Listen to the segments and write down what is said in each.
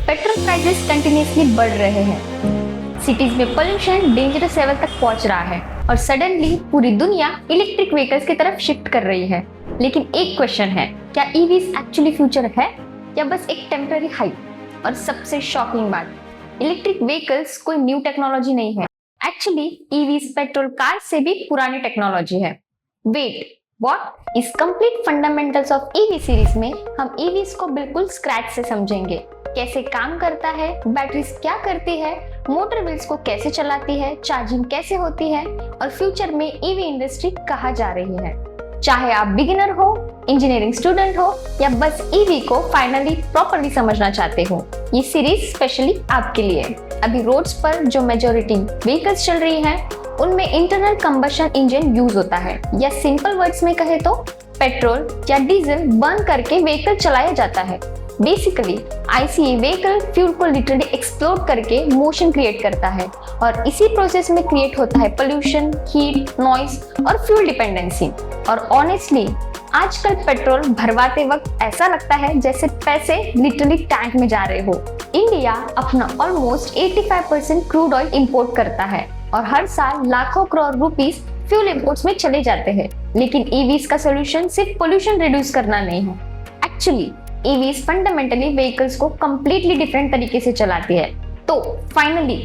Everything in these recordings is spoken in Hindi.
पेट्रोल प्राइसेस कंटिन्यूसली बढ़ रहे हैं। सिटीज में पोल्यूशन डेंजरस लेवल तक पहुंच रहा है और सडनली पूरी दुनिया इलेक्ट्रिक व्हीकल्स की तरफ शिफ्ट कर रही है। लेकिन एक क्वेश्चन है, क्या ईवीज एक्चुअली फ्यूचर है या बस एक टेम्पररी हाइप? और सबसे शॉकिंग बात, इलेक्ट्रिक व्हीकल्स कोई न्यू टेक्नोलॉजी नहीं है। एक्चुअली ईवीज पेट्रोल कार से भी पुरानी टेक्नोलॉजी है। Wait, what? इस complete fundamentals of EV series में हम ईवीज को बिल्कुल स्क्रैच से समझेंगे। कैसे काम करता है, बैटरीज क्या करती है, मोटर व्हील्स को कैसे चलाती है, चार्जिंग कैसे होती है और फ्यूचर में ईवी इंडस्ट्री कहाँ जा रही है। चाहे आप बिगिनर हो, इंजीनियरिंग स्टूडेंट हो या बस ईवी को फाइनली प्रॉपर्ली समझना चाहते हो, ये सीरीज स्पेशली आपके लिए। अभी रोड्स पर जो मेजॉरिटी व्हीकल्स चल रही हैं, उनमें इंटरनल कंबशन इंजन यूज होता है, या सिंपल वर्ड्स में कहे तो पेट्रोल या डीजल बर्न करके व्हीकल चलाया जाता है। बेसिकली आईसीई व्हीकल फ्यूल को लिटरली एक्सप्लोड करके मोशन क्रिएट करता है और इसी प्रोसेस में क्रिएट होता है पोल्यूशन, हीट, नॉइस और फ्यूल डिपेंडेंसी। और ऑनेस्टली आजकल पेट्रोल भरवाते वक्त ऐसा लगता है जैसे पैसे लिटरली टैंक में जा रहे हो। इंडिया अपना ऑलमोस्ट 85% क्रूड ऑयल इंपोर्ट करता है और हर साल लाखों करोड़ रुपीस फ्यूल इंपोर्ट्स में चले जाते हैं। लेकिन ईवीज का सोल्यूशन सिर्फ पोल्यूशन रिड्यूस करना नहीं है। एक्चुअली ईवीज फंडामेंटली व्हीकल्स को कंप्लीटली डिफरेंट तरीके से चलाती है। तो फाइनली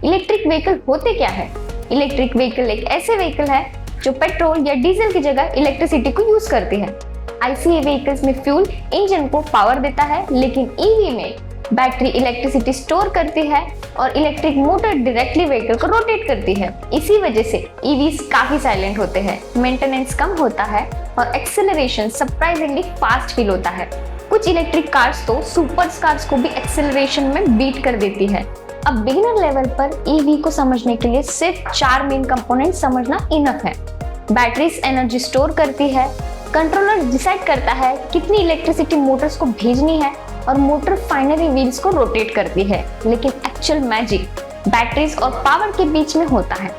इलेक्ट्रिक व्हीकल होते क्या है? इलेक्ट्रिक व्हीकल एक ऐसे व्हीकल है जो पेट्रोल या डीजल की जगह इलेक्ट्रिसिटी को यूज करती है। आईसीई व्हीकल्स में फ्यूल इंजन को पावर देता है, लेकिन ईवी में बैटरी इलेक्ट्रिसिटी स्टोर करती है और इलेक्ट्रिक मोटर डायरेक्टली व्हीकल को रोटेट करती है। इसी वजह से ईवीज काफी साइलेंट होते हैं, मेंटेनेंस कम होता है और एक्सेलरेशन सरप्राइजिंगली फास्ट फील होता है। कुछ इलेक्ट्रिक कार्स तो सुपर कार्स को भी एक्सेलरेशन में बीट कर देती है। अब बिगिनर लेवल पर ईवी को समझने के लिए सिर्फ 4 मेन कंपोनेंट समझना इनफ है। बैटरीज एनर्जी स्टोर करती है, कंट्रोलर डिसाइड करता है कितनी इलेक्ट्रिसिटी मोटर्स को भेजनी है और मोटर फाइनली व्हील्स को रोटेट करती है। लेकिन एक्चुअल मैजिक बैटरीज और पावर के बीच में होता है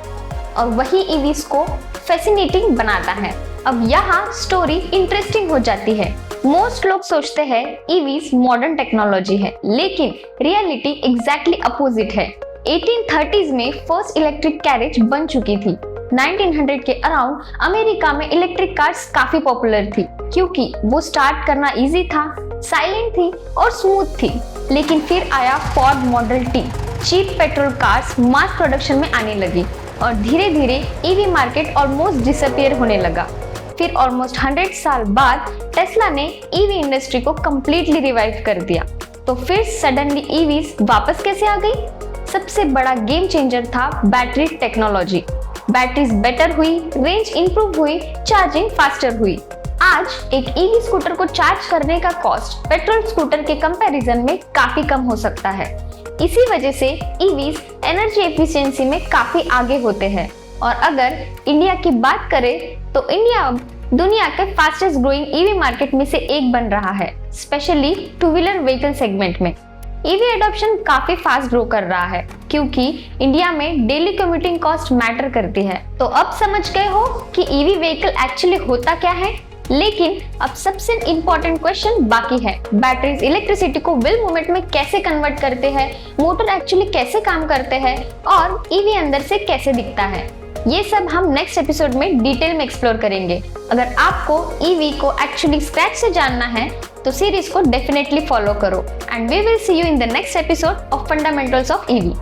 और वही ईवीज को फैसिनेटिंग बनाता है। अब यहाँ स्टोरी इंटरेस्टिंग हो जाती है। मोस्ट लोग सोचते हैं ईवीज मॉडर्न टेक्नोलॉजी है, लेकिन रियलिटी एग्जैक्टली अपोजिट है। 1830s में फर्स्ट इलेक्ट्रिक कैरेज बन चुकी थी। 1900 के अराउंड अमेरिका में इलेक्ट्रिक कार्स काफी पॉपुलर थी क्योंकि वो स्टार्ट करना इजी था, साइलेंट थी और स्मूथ थी। लेकिन फिर आया Ford model T. Cheap petrol cars mass production में आने लगी और धीरे धीरे ईवी मार्केट ऑलमोस्ट डिसअपीयर होने लगा। फिर ऑलमोस्ट 100 साल बाद टेस्ला ने ईवी इंडस्ट्री को कंप्लीटली रिवाइव कर दिया। तो फिर सडनली ईवीज वापस कैसे आ गई? सबसे बड़ा गेम चेंजर था बैटरी टेक्नोलॉजी। बैटरीज बेटर हुई, रेंज इंप्रूव हुई, चार्जिंग फास्टर हुई। आज एक ईवी स्कूटर को चार्ज करने का कॉस्ट पेट्रोल स्कूटर के कंपैरिजन में काफी कम हो सकता है। इसी वजह से ईवीज एनर्जी एफिशिएंसी में काफी आगे होते हैं। और अगर इंडिया की बात करें तो इंडिया अब दुनिया के फास्टेस्ट ग्रोइंग ईवी मार्केट में से एक बन रहा है, specially two wheeler vehicle segment में। ईवी एडॉप्शन काफी फास्ट ग्रो कर रहा है क्योंकि इंडिया में डेली कम्यूटिंग कॉस्ट मैटर करती है। तो अब समझ गए हो कि ईवी व्हीकल एक्चुअली होता क्या है। लेकिन अब सबसे इम्पोर्टेंट क्वेश्चन बाकी है। बैटरीज इलेक्ट्रिसिटी को व्हील मूवमेंट में कैसे कन्वर्ट करते हैं, मोटर एक्चुअली कैसे काम करते हैं और ईवी अंदर से कैसे दिखता है। ये सब हम नेक्स्ट एपिसोड में डिटेल में एक्सप्लोर करेंगे। अगर आपको ईवी को एक्चुअली स्क्रैच से जानना है तो सीरीज को डेफिनेटली फॉलो करो and we will see you in the next episode of fundamentals of EV.